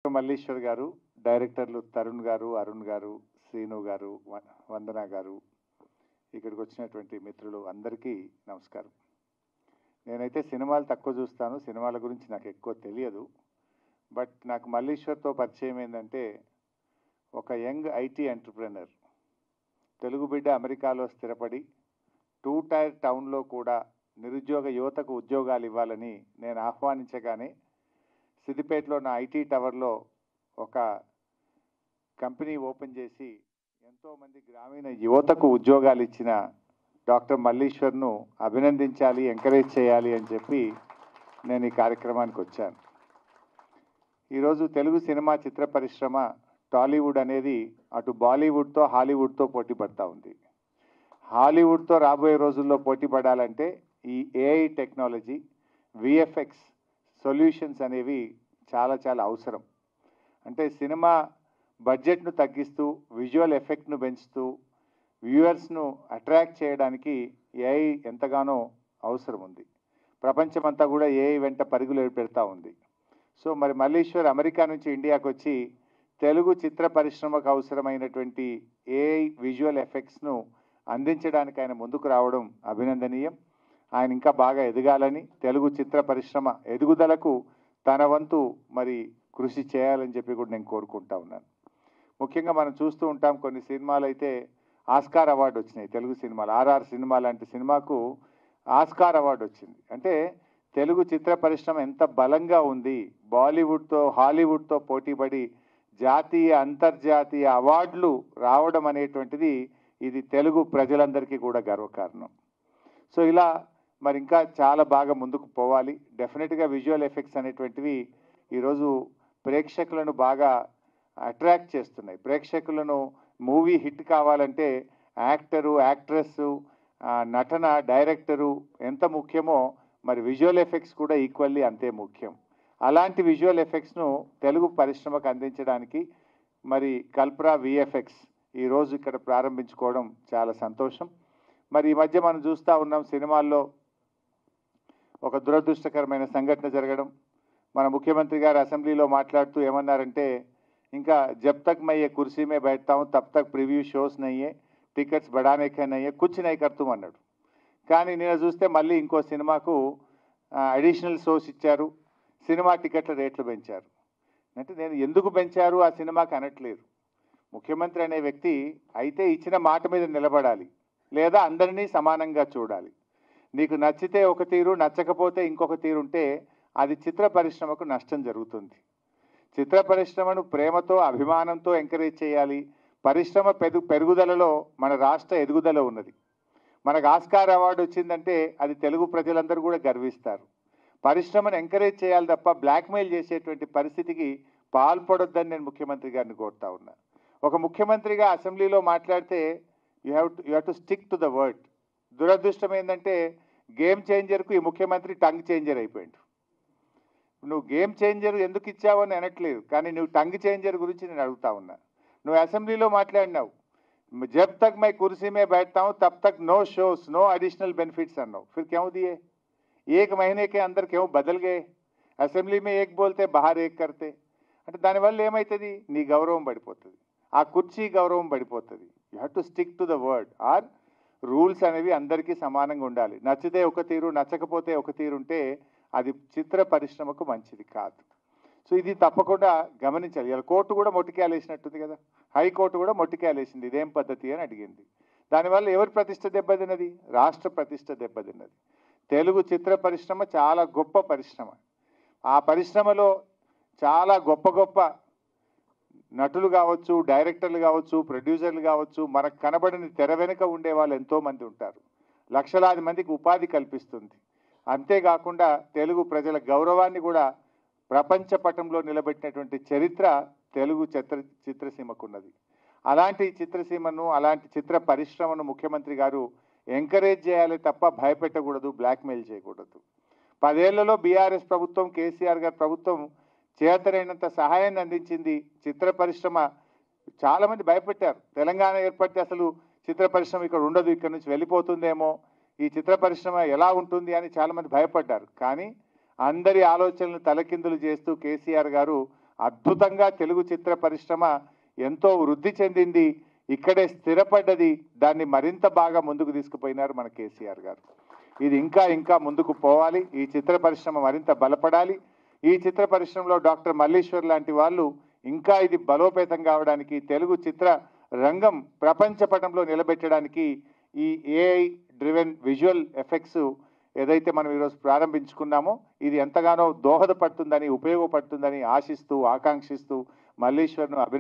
మల్లీశ్వర్ గారు, డైరెక్టర్లు తరుణ్ గారు, అరుణ్ గారు, శ్రీను గారు, వందన గారు, ఇక్కడికి వచ్చినటువంటి మిత్రులు అందరికీ నమస్కారం. నేనైతే సినిమాలు తక్కువ చూస్తాను, సినిమాల గురించి నాకు ఎక్కువ తెలియదు. బట్ నాకు మల్లీశ్వర్తో పరిచయం ఏంటంటే, ఒక యంగ్ ఐటీ ఎంటర్ప్రెనర్, తెలుగు బిడ్డ అమెరికాలో స్థిరపడి 2 టైర్ టౌన్లో కూడా నిరుద్యోగ యువతకు ఉద్యోగాలు ఇవ్వాలని నేను ఆహ్వానించగానే సిద్దిపేటలో నా ఐటీ టవర్లో ఒక కంపెనీ ఓపెన్ చేసి ఎంతోమంది గ్రామీణ యువతకు ఉద్యోగాలు ఇచ్చిన డాక్టర్ మల్లీశ్వర్ను అభినందించాలి, ఎంకరేజ్ చేయాలి అని చెప్పి నేను ఈ కార్యక్రమానికి వచ్చాను. ఈరోజు తెలుగు సినిమా చిత్ర పరిశ్రమ టాలీవుడ్ అనేది అటు బాలీవుడ్తో హాలీవుడ్తో పోటీ పడతా ఉంది. హాలీవుడ్తో రాబోయే రోజుల్లో పోటీ పడాలంటే ఈ ఏఐ టెక్నాలజీ, విఎఫ్ఎక్స్ సొల్యూషన్స్ అనేవి చాలా చాలా అవసరం. అంటే సినిమా బడ్జెట్ను తగ్గిస్తూ, విజువల్ ఎఫెక్ట్ను పెంచుతూ, వ్యూవర్స్ను అట్రాక్ట్ చేయడానికి ఏఐ ఎంతగానో అవసరం ఉంది. ప్రపంచమంతా కూడా ఏఐ వెంట పరుగులు పెడతా ఉంది. సో మరి మల్లీశ్వర్ అమెరికా నుంచి ఇండియాకు వచ్చి తెలుగు చిత్ర పరిశ్రమకు అవసరమైనటువంటి ఏఐ విజువల్ ఎఫెక్ట్స్ను అందించడానికి ఆయన ముందుకు రావడం అభినందనీయం. ఆయన ఇంకా బాగా ఎదగాలని, తెలుగు చిత్ర పరిశ్రమ ఎదుగుదలకు తన వంతు మరి కృషి చేయాలని చెప్పి కూడా నేను కోరుకుంటా ఉన్నాను. ముఖ్యంగా మనం చూస్తూ ఉంటాం, కొన్ని సినిమాలు అయితే ఆస్కార్ అవార్డు వచ్చినాయి. తెలుగు సినిమాలు ఆర్ఆర్ సినిమా లాంటి సినిమాకు ఆస్కార్ అవార్డు వచ్చింది. అంటే తెలుగు చిత్ర పరిశ్రమ ఎంత బలంగా ఉంది, బాలీవుడ్తో హాలీవుడ్తో పోటీపడి జాతీయ అంతర్జాతీయ అవార్డులు రావడం అనేటువంటిది ఇది తెలుగు ప్రజలందరికీ కూడా గర్వకారణం. సో ఇలా మరి ఇంకా చాలా బాగా ముందుకు పోవాలి. డెఫినెట్గా విజువల్ ఎఫెక్ట్స్ అనేటువంటివి ఈరోజు ప్రేక్షకులను బాగా అట్రాక్ట్ చేస్తున్నాయి. ప్రేక్షకులను మూవీ హిట్ కావాలంటే యాక్టరు, యాక్ట్రెస్, నటన, డైరెక్టరు ఎంత ముఖ్యమో మరి విజువల్ ఎఫెక్ట్స్ కూడా ఈక్వల్లీ అంతే ముఖ్యం. అలాంటి విజువల్ ఎఫెక్ట్స్ను తెలుగు పరిశ్రమకు అందించడానికి మరి కల్ప్రా విఎఫ్ఎక్స్ ఈరోజు ఇక్కడ ప్రారంభించుకోవడం చాలా సంతోషం. మరి ఈ మధ్య మనం చూస్తూ ఉన్నాం, సినిమాల్లో ఒక దురదృష్టకరమైన సంఘటన జరగడం. మన ముఖ్యమంత్రి గారు అసెంబ్లీలో మాట్లాడుతూ ఏమన్నారంటే, ఇంకా జబ్ తక్ मैं ये कुर्सी में बैठता हूं तब तक प्रीव्यू షోస్ नहीं है, టికెట్స్ बढ़ाने के नहीं है, कुछ नहीं करतూ అన్నాడు. కానీ నేను చూస్తే మళ్ళీ ఇంకో సినిమాకు అడిషనల్ షోస్ ఇచ్చారు, సినిమా టికెట్ల రేట్లు పెంచారు. అంటే నేను ఎందుకు పెంచారు ఆ సినిమాకి అనట్లేదు. ముఖ్యమంత్రి అనే వ్యక్తి అయితే ఇచ్చిన మాట మీద నిలబడాలి, లేదా అందరినీ సమానంగా చూడాలి. నీకు నచ్చితే ఒక తీరు, నచ్చకపోతే ఇంకొక తీరు ఉంటే అది చిత్ర పరిశ్రమకు నష్టం జరుగుతుంది. చిత్ర పరిశ్రమను ప్రేమతో, అభిమానంతో ఎంకరేజ్ చేయాలి. పరిశ్రమ పెరుగుదలలో మన రాష్ట్ర ఎదుగుదల ఉన్నది. మనకు ఆస్కార్ అవార్డు వచ్చిందంటే అది తెలుగు ప్రజలందరూ కూడా గర్విస్తారు. పరిశ్రమను ఎంకరేజ్ చేయాలి తప్ప బ్లాక్మెయిల్ చేసేటువంటి పరిస్థితికి పాల్పడొద్దని నేను ముఖ్యమంత్రి గారిని కోరుతా ఉన్నా. ఒక ముఖ్యమంత్రిగా అసెంబ్లీలో మాట్లాడితే you have to stick to the word. దురదృష్టం ఏంటంటే గేమ్ చేంజర్కు ఈ ముఖ్యమంత్రి టంగ్ చేంజర్ అయిపోయాడు. నువ్వు గేమ్ చేంజర్ ఎందుకు ఇచ్చావు అని అనట్లేదు, కానీ నువ్వు టంగ్ చేంజర్ గురించి నేను అడుగుతా ఉన్నా. నువ్వు అసెంబ్లీలో మాట్లాడినావు, జబ్ తక్ मैं कुर्सी में बैठता हूं तब तक no shows, no additional benefits అన్నావు. फिर क्यों दिए? एक महीने के अंदर क्यों बदल गए? అసెంబ్లీ में एक बोलते बाहर एक करते. అంటే దానివల్ల ఏమవుతుంది? నీ గౌరవం పడిపోతుంది, ఆ కుర్చీ గౌరవం పడిపోతుంది. You have to stick to the word. Our rules అనేవి అందరికీ సమానంగా ఉండాలి. నచ్చితే ఒక తీరు, నచ్చకపోతే ఒక తీరు ఉంటే అది చిత్ర పరిశ్రమకు మంచిది కాదు. సో ఇది తప్పకుండా గమనించాలి. ఇలా కోర్టు కూడా మొట్టికేలేసినట్టుంది కదా, హైకోర్టు కూడా మొట్టికేలేసింది, ఇదేం పద్ధతి అని అడిగింది. దానివల్ల ఎవరి ప్రతిష్ట దెబ్బతిన్నది? రాష్ట్ర ప్రతిష్ట దెబ్బతిన్నది. తెలుగు చిత్ర పరిశ్రమ చాలా గొప్ప పరిశ్రమ. ఆ పరిశ్రమలో చాలా గొప్ప గొప్ప నటులు కావచ్చు, డైరెక్టర్లు కావచ్చు, ప్రొడ్యూసర్లు కావచ్చు, మనకు కనబడని తెర వెనుక ఉండే వాళ్ళు ఎంతోమంది ఉంటారు. లక్షలాది మందికి ఉపాధి కల్పిస్తుంది. అంతేకాకుండా తెలుగు ప్రజల గౌరవాన్ని కూడా ప్రపంచ పటంలో నిలబెట్టినటువంటి చరిత్ర తెలుగు చిత్రసీమకున్నది. అలాంటి చిత్రసీమను, అలాంటి చిత్ర పరిశ్రమను ముఖ్యమంత్రి గారు ఎంకరేజ్ చేయాలి తప్ప భయపెట్టకూడదు, బ్లాక్మెయిల్ చేయకూడదు. 10 ఏళ్లలో బీఆర్ఎస్ ప్రభుత్వం, కేసీఆర్ గారి ప్రభుత్వం చేతనైనంత సహాయాన్ని అందించింది. చిత్ర పరిశ్రమ చాలామంది భయపెట్టారు, తెలంగాణ ఏర్పడితే అసలు చిత్ర పరిశ్రమ ఇక్కడ ఉండదు, ఇక్కడ నుంచి వెళ్ళిపోతుందేమో, ఈ చిత్ర పరిశ్రమ ఎలా ఉంటుంది అని చాలామంది భయపడ్డారు. కానీ అందరి ఆలోచనలను తలకిందులు చేస్తూ కేసీఆర్ గారు అద్భుతంగా తెలుగు చిత్ర పరిశ్రమ ఎంతో వృద్ధి చెందింది, ఇక్కడే స్థిరపడ్డది. దాన్ని మరింత బాగా ముందుకు తీసుకుపోయినారు మన కేసీఆర్ గారు. ఇది ఇంకా ఇంకా ముందుకు పోవాలి. ఈ చిత్ర పరిశ్రమ మరింత బలపడాలి. ఈ చిత్ర పరిశ్రమలో డాక్టర్ మల్లీశ్వర్ లాంటి వాళ్ళు ఇంకా ఇది బలోపేతం కావడానికి, తెలుగు చిత్ర రంగం ప్రపంచ పటంలో నిలబెట్టడానికి ఈ ఏఐ డ్రివెన్ విజువల్ ఎఫెక్ట్స్ ఏదైతే మనం ఈరోజు ప్రారంభించుకున్నామో ఇది ఎంతగానో దోహదపడుతుందని, ఉపయోగపడుతుందని ఆశిస్తూ, ఆకాంక్షిస్తూ మల్లీశ్వర్ను